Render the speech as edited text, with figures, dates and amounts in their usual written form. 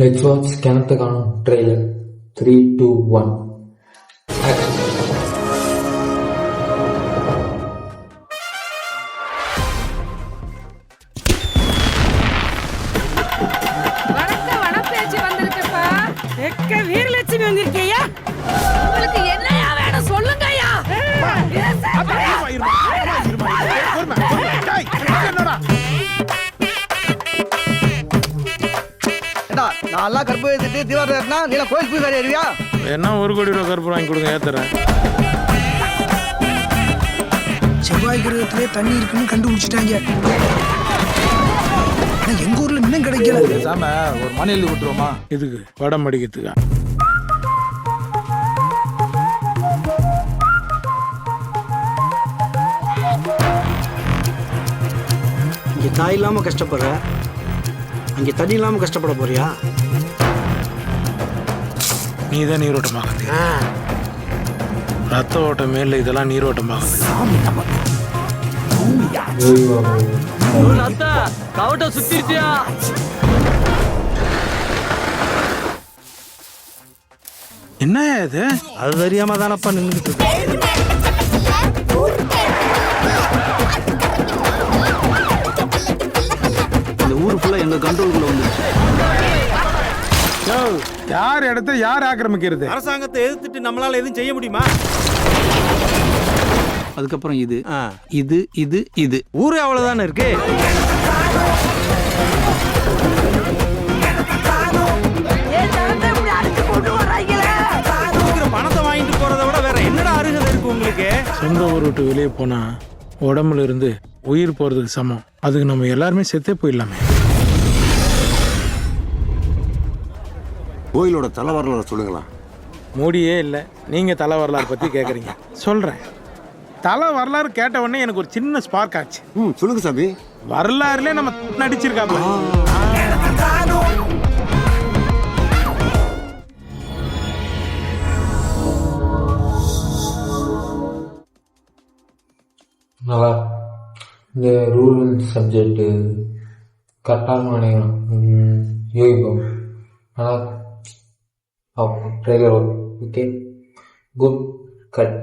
Let's watch Kenneth Kanon trailer. 3, 2, 1. Action. வனப்பேச்சு வந்திருக்கப்பா. எக்க வீரலட்சுமி வந்திருக்கீயா? உங்களுக்கு என்னையா வேணும் சொல்லுங்கய்யா. நல்லா கற்பூரம் ஏற்றிட்டு தீபாவளி ஏற்றினா நீ கோயில் போய் வேறு ஏறியா? என்ன 1 கோடி ரூபா கற்பூரம் வாங்கி கொடுங்க, ஏத்துறேன். செவ்வாய் கிரகத்திலே தண்ணி இருக்குன்னு கண்டுபிடிச்சிட்டாங்க. எங்க ஊர்ல இன்னும் கிடைக்கல. பேசாம ஒரு மணி எழுதி விட்டுருவோமா? இதுக்கு படம் படிக்கிறதுக்கா? இங்க தாய் இல்லாம கஷ்டப்படுற, அங்க தண்ணி இல்லாம கஷ்டப்பட போறியா? நீ தான் நீரோட்டமாகுது. ரத்த ஓட்டம் மேல இதெல்லாம் நீரோட்டமாகுது. கவட்ட சுத்திருச்சியா? என்ன இது? அது தெரியாம தானப்பா நின்றுட்டு இந்த ஊரு ஃபுல்லா எங்க கண்ட்ரோலுக்குள்ள வந்துருச்சு. யார் இடத்த யார் ஆக்கிரமிக்கிறது? அரசாங்கத்தை எதிர்த்துட்டு நம்மளால எதுவும் செய்ய முடியுமா? அதுக்கப்புறம் இது இது இது இது ஊரே அவ்வளவுதானே இருக்கு. பணத்தை வாங்கிட்டு போறதை விட வேற என்னடா அருகதை இருக்கு உங்களுக்கு? சொந்த ஊர் விட்டு வெளியே போனா உடம்புல இருந்து உயிர் போறதுக்கு சமம். அதுக்கு நம்ம எல்லாருமே செத்தே போயிடலாமே. கோயிலோட தலை வரலாறு சொல்லுங்களா? மூடியே இல்லை, நீங்க தலை வரலாறு பத்தி கேக்குறீங்க. சொல்றேன். தலை வரலாறு கேட்ட உடனே எனக்கு ஒரு சின்ன ஸ்பார்க் ஆச்சு. சொல்லுங்க சாமி. வரலாறுல நம்ம நடிச்சிருக்காப்ல. நல்லா இந்த ரூல் சப்ஜெக்ட் கரெக்டாக நினைக்கிறேன். யோகிப்போம் நல்லா ட்ரெய்லர். Okay, good cut.